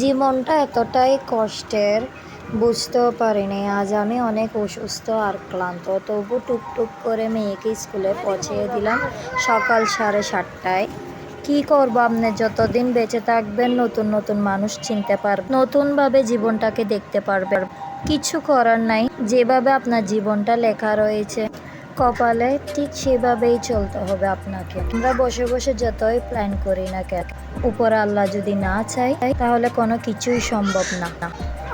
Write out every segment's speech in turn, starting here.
জীবনটা এতটাই কষ্টের বুঝতেও পারিনি। আজ আমি অনেক অসুস্থ আর ক্লান্ত, তবু টুকটুক করে মেয়েকে স্কুলে পৌঁছিয়ে দিলাম সকাল 7:30টায়। কি করবো, আপনি যতদিন বেঁচে থাকবেন নতুন নতুন মানুষ চিনতে পারবেন, নতুনভাবে জীবনটাকে দেখতে পারবেন। কিছু করার নাই, যেভাবে আপনার জীবনটা লেখা রয়েছে কপালে ঠিক সেভাবেই চলতে হবে আপনাকে। আমরা বসে বসে যতই প্ল্যান করি না কেন, উপর আল্লাহ যদি না চাই তাহলে কোনো কিছুই সম্ভব না।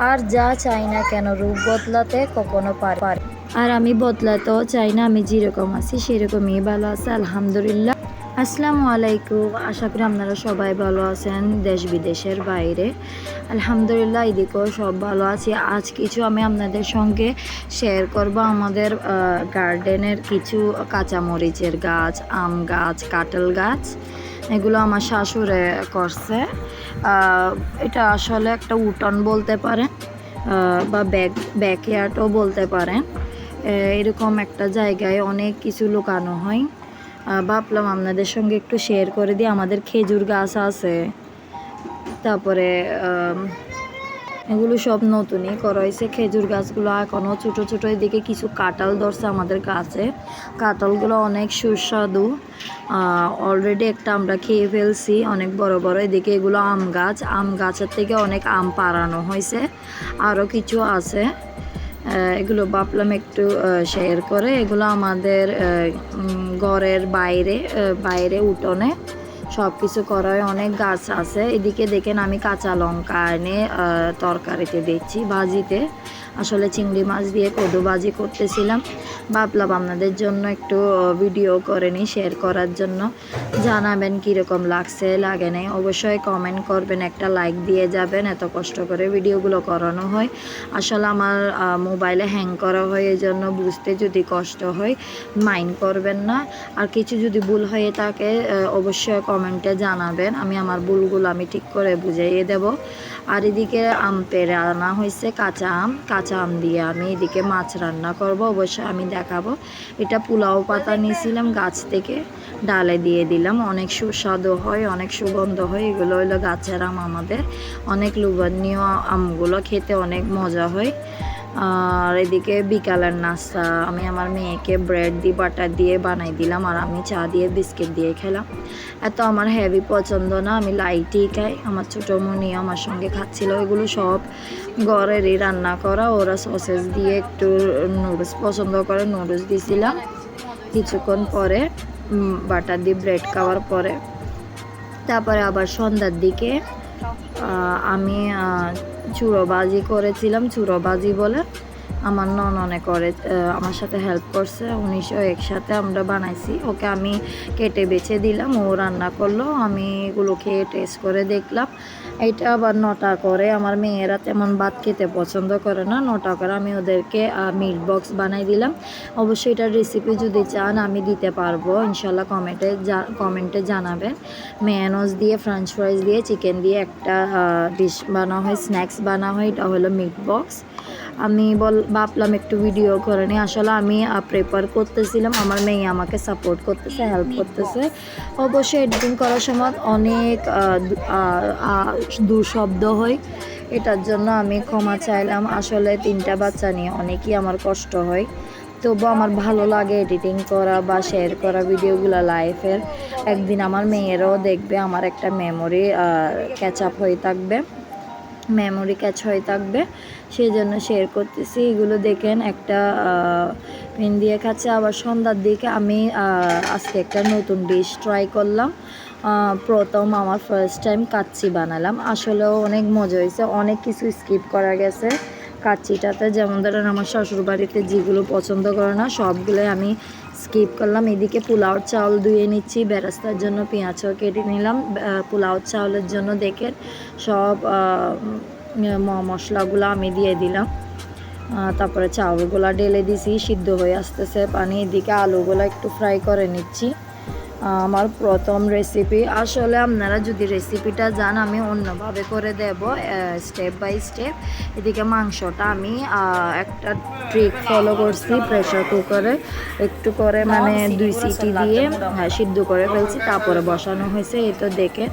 আর যা চাই না কেন, রূপ বদলাতে কখনো পারে। আর আমি বদলাতেও চাই না, আমি যেরকম আছি সেরকমই ভালো আছে আলহামদুলিল্লাহ। আসসালামু আলাইকুম, আশা করি আপনারা সবাই ভালো আছেন, দেশ বিদেশের বাইরে। আলহামদুলিল্লাহ এদিকেও সব ভালো আছি। আজ কিছু আমি আপনাদের সঙ্গে শেয়ার করব আমাদের গার্ডেনের কিছু কাঁচামরিচের গাছ, আম গাছ, কাঁঠাল গাছ। এগুলো আমার শাশুড়ে করছে। এটা আসলে একটা উঠোন বলতে পারেন, বা ব্যাকইয়ার্ডও বলতে পারেন। এরকম একটা জায়গায় অনেক কিছু লুকানো হয়। ভাবলাম আপনাদের সঙ্গে একটু শেয়ার করে দিই। আমাদের খেজুর গাছ আছে, তারপরে এগুলো সব নতুনই করা হয়েছে। খেজুর গাছগুলো এখনও ছোটো ছোটো, এদিকে কিছু কাঁঠাল ধরছে আমাদের গাছে। কাঁঠালগুলো অনেক সুস্বাদু, অলরেডি একটা আমরা খেয়ে ফেলছি, অনেক বড় বড়। এদিকে এগুলো আম গাছ, আম গাছের থেকে অনেক আম পাড়ানো হয়েছে, আরও কিছু আছে। এগুলো ভাবলাম একটু শেয়ার করে। এগুলো আমাদের ঘরের বাইরে উঠোনে সব কিছু করায় অনেক গাছ আছে। এদিকে দেখেন আমি কাঁচা লঙ্কা এনে তরকারিতে দিচ্ছি, ভাজিতে। আসলে চিংড়ি মাছ দিয়ে কদু ভাজি করতেছিলাম, ভাবলাম আপনাদের জন্য একটু ভিডিও করে নিই শেয়ার করার জন্য। জানাবেন কীরকম লাগছে লাগে নাই, অবশ্যই কমেন্ট করবেন, একটা লাইক দিয়ে যাবেন। এত কষ্ট করে ভিডিওগুলো করানো হয়, আসলে আমার মোবাইলে হ্যাং করা হয়, এই জন্য বুঝতে যদি কষ্ট হয় মাইন্ড করবেন না। আর কিছু যদি ভুল হয়ে থাকে অবশ্যই কমেন্টে জানাবেন, আমি আমার ভুলগুলো আমি ঠিক করে বুঝিয়ে দেব। আর এদিকে আম পেড়ে আনা হয়েছে, কাঁচা আম দিয়ে আমি এদিকে মাছ রান্না করব, অবশ্যই আমি দেখাবো। এটা পোলাও পাতা নিয়েছিলাম গাছ থেকে, ডালে দিয়ে দিলাম, অনেক সুস্বাদু হয়, অনেক সুগন্ধ হয়। এগুলো হলো গাছের আম, আমাদের অনেক লোভনীয় আমগুলো, খেতে অনেক মজা হয়। আর এদিকে বিকালের নাস্তা আমি আমার মেয়েকে ব্রেড দিয়ে বাটার দিয়ে বানাই দিলাম, আর আমি চা দিয়ে বিস্কিট দিয়ে খেলাম। এত আমার হেভি পছন্দ না, আমি লাইটই খাই। আমার ছোটো মনিও আমার সঙ্গে খাচ্ছিল। এগুলো সব ঘরেরই রান্না করা, ওরা সসেস দিয়ে একটু নুডলস পছন্দ করে, নুডলস দিয়েছিলাম। কিছুক্ষণ পরে বাটার দিয়ে ব্রেড খাওয়ার পরে তারপরে আবার সন্ধ্যার দিকে আমি চুড়ো ভাজি করেছিলাম। চুড়ো ভাজি বলে আমার নননে করে, আমার সাথে হেল্প করছে, 1900 একসাথে আমরা বানাইছি। ওকে আমি কেটে বেছে দিলাম, ও রান্না করলো, আমি এগুলো খেয়ে টেস্ট করে দেখলাম। এটা আবার 9টা করে, আমার মেয়েরা তেমন ভাত খেতে পছন্দ করে না। 9টা করে আমি ওদেরকে মিট বক্স বানাই দিলাম। অবশ্যই এটার রেসিপি যদি চান আমি দিতে পারবো, ইনশাল্লাহ কমেন্টে জানাবেন। মেয়োনিজ দিয়ে, ফ্রেঞ্চ ফ্রাইজ দিয়ে, চিকেন দিয়ে একটা ডিশ বানা হয়, স্ন্যাক্স বানা হয়, এটা হলো মিট বক্স। আমি ভাবলাম একটু ভিডিও করে নিই। আসলে আমি প্রেপার করতেছিলাম, আমার মেয়ে আমাকে সাপোর্ট করতেছে, হেল্প করতেছে। অবশ্যই এডিটিং করার সময় অনেক দুঃশব্দ হয়, এটার জন্য আমি ক্ষমা চাইলাম। আসলে 3টা বাচ্চা নিয়ে অনেকই আমার কষ্ট হয়, তবু আমার ভালো লাগে এডিটিং করা বা শেয়ার করা ভিডিওগুলো লাইফের। একদিন আমার মেয়েরাও দেখবে, আমার একটা মেমোরি ক্যাচ হয়ে থাকবে, সেই জন্য শেয়ার করতেছি। এগুলো দেখেন একটা পেন দিয়ে খাচ্ছে। আবার সন্ধ্যার দিকে আমি আজকে একটা নতুন ডিশ ট্রাই করলাম, প্রথম আমার ফার্স্ট টাইম কাচ্চি বানালাম। আসলেও অনেক মজা হয়েছে, অনেক কিছু স্কিপ করা গেছে কাচ্চিটাতে। যেমন ধরেন আমার শ্বশুরবাড়িতে যেগুলো পছন্দ করে না সবগুলোই আমি স্কিপ করলাম। এদিকে পোলাওর চাউল ধুয়ে নিচ্ছি, বেরেস্তার জন্য পেঁয়াজও কেটে নিলাম। পোলাওর চাউলের জন্য দেখেন সব মশলাগুলো আমি দিয়ে দিলাম, তারপরে চাউলগুলো ঢেলে দিছি, সিদ্ধ হয়ে আসতেছে পানি। এদিকে আলুগুলো একটু ফ্রাই করে নিচ্ছি, আমার প্রথম রেসিপি। আসলে আপনারা যদি রেসিপিটা জান আমি অন্যভাবে করে দেব, স্টেপ বাই স্টেপ। এদিকে মাংসটা আমি একটা ট্রিক ফলো করছি, প্রেশার কুকারে একটু করে মানে 2 সিটি দিয়ে সিদ্ধ করে ফেলছি, তারপরে বসানো হয়েছে। এই তো দেখে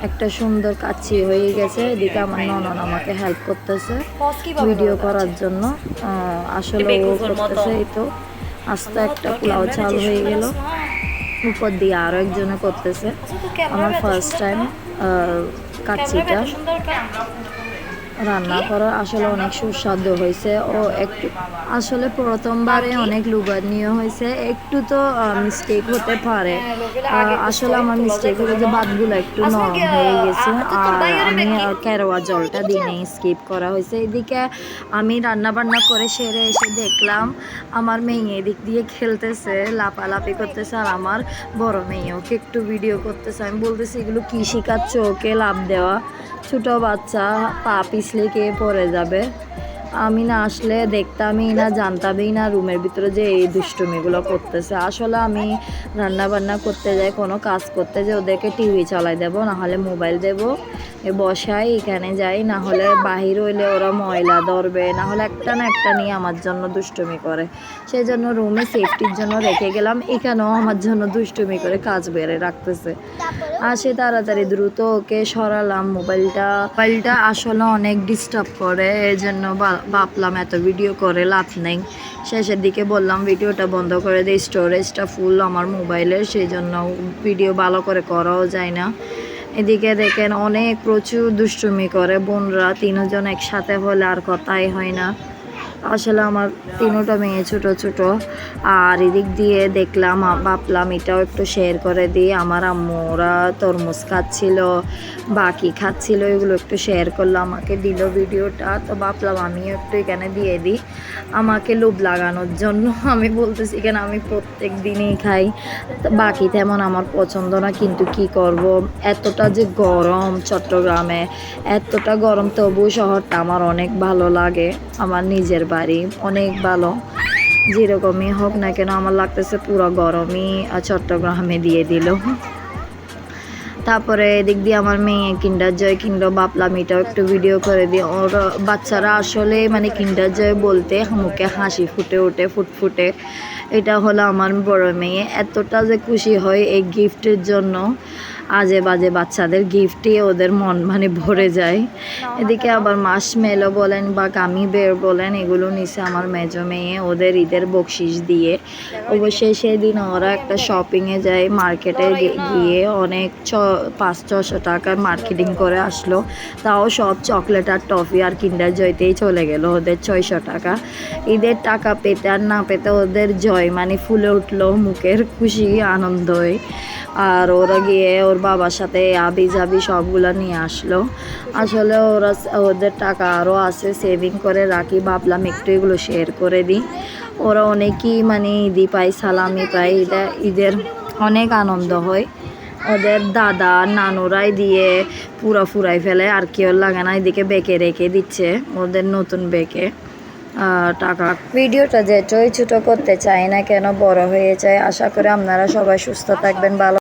একটা সুন্দর কাচ্চি হয়ে গেছে। এদিকে আমার ননদ আমাকে হেল্প করতেছে ভিডিও করার জন্য, আসলে ও করতেছে। এই তো আস্তে একটা পোলাও চাল হয়ে গেল, উপর দিয়ে আরও একজনে করতেছে। আমার ফার্স্ট টাইম কাচ্চিটা রান্না করা আসলে অনেক সুস্বাদু হয়েছে। ও একটু আসলে প্রথমবারে অনেক লুবানীয় হয়েছে, একটু তো মিস্টেক হতে পারে। আসলে আমার মিস্টেক হলো যে ভাতগুলো একটু নরম হয়ে গেছে, আর আমি কেরোয়া জলটা দিনে স্কিপ করা হয়েছে। এদিকে আমি রান্না বান্না করে সেরে এসে দেখলাম আমার মেয়ে এদিক দিয়ে খেলতেছে, লাপালাপি করতেছে, আর আমার বড় মেয়ে ওকে একটু ভিডিও করতেছে। আমি বলতেছি এগুলো কী শেখাচ্ছ ওকে, লাভ দেওয়া, ছোটো বাচ্চা, পা পিছলে কে পড়ে যাবে। আমি না আসলে দেখতামই না, জানতামই না রুমের ভিতরে যে এই দুষ্টুমিগুলো করতেছে। আসলে আমি রান্না বান্না করতে যাই, কোনো কাজ করতে যাই, ওদেরকে টিভি চালাই দেবো, নাহলে মোবাইল দেবো, বসাই এখানে যাই, না হলে বাহির হইলে ওরা ময়লা ধরবে, না হলে একটা না একটা নিয়ে আমার জন্য দুষ্টুমি করে। সেই জন্য রুমে সেফটির জন্য রেখে গেলাম, এখানেও আমার জন্য দুষ্টুমি করে কাজ বেড়ে রাখতেছে। আসে তাড়াতাড়ি দ্রুত ওকে সরালাম। মোবাইলটা আসলে অনেক ডিস্টার্ব করে, এই জন্য ভাবলাম এত ভিডিও করে লাভ নেই। শেষের দিকে বললাম ভিডিওটা বন্ধ করে দিই, স্টোরেজটা ফুল আমার মোবাইলের, সেই জন্য ভিডিও ভালো করে করাও যায় না। এদিকে দেখেন অনেক প্রচুর দুষ্টুমি করে বোনরা, তিনজন একসাথে হলে আর কথাই হয় না। আসলে আমার তিনোটা মেয়ে ছোট ছোট। আর এদিক দিয়ে দেখলাম, ভাবলাম এটাও একটু শেয়ার করে দিই। আমার আম্মুরা তরমুজ খাচ্ছিল, বাকি খাচ্ছিল, এগুলো একটু শেয়ার করলো, আমাকে দিল ভিডিওটা। তো ভাবলাম আমিও একটু এখানে দিয়ে দিই, আমাকে লোভ লাগানোর জন্য। আমি বলতেছি কেন, আমি প্রত্যেক দিনই খাই, বাকি তেমন আমার পছন্দ না, কিন্তু কি করব, এতটা যে গরম চট্টগ্রামে, এতটা গরম, তবু শহরটা আমার অনেক ভালো লাগে। আমার নিজের বাড়ি অনেক ভালো, যেরকমই হোক না কেন আমার লাগতেছে পুরো গরমই চট্টগ্রামে দিয়ে দিল। তারপরে এদিক দিয়ে আমার মেয়ে কিন্ডার জয় কিনলো, ভাবলাম এটাও একটু ভিডিও করে দিই। ওর বাচ্চারা আসলে মানে কিন্ডার জয় বলতে মুখে হাসি ফুটে ওঠে ফুটফুটে। এটা হলো আমার বড় মেয়ে, এতটা যে খুশি হয় এই গিফটের জন্য, আজে বাজে বাচ্চাদের গিফটে ওদের মন মানে ভরে যায়। এদিকে আবার মাশমেলো বলেন বা গামি বের বলেন, এগুলো নিছে আমার মেজো মেয়ে ওদের ঈদের বকশিস দিয়ে। অবশ্যই সেদিন ওরা একটা শপিংয়ে যায়, মার্কেটে গিয়ে অনেক 500-600 টাকার মার্কেটিং করে আসলো, তাও সব চকলেট আর টফি আর কিন্ডার জয়তেই চলে গেল ওদের 600 টাকা। ঈদের টাকা পেতে আর না পেতে ওদের জয় মানে ফুলে উঠলো মুখের খুশি আনন্দই। আর ওরা গিয়ে ওর বাবার সাথে আবি জাবি সবগুলো নিয়ে আসলো। আসলে ওদের টাকা আরও আছে, সেভিং করে রাখি, ভাবলাম একটু এগুলো শেয়ার করে দিই। ওরা অনেকেই মানে ঈদি পায়, সালামি পায়, ঈদের অনেক আনন্দ হয়। ওদের দাদা নানুরাই দিয়ে পুরা ফুরাই ফেলে, আর কেউ লাগে না। এদিকে বেঁকে রেখে দিচ্ছে ওদের নতুন বেঁকে টাকা। ভিডিওটা যেটাই ছোটো করতে চাই না কেন বড় হয়ে যায়। আশা করি আপনারা সবাই সুস্থ থাকবেন, ভালো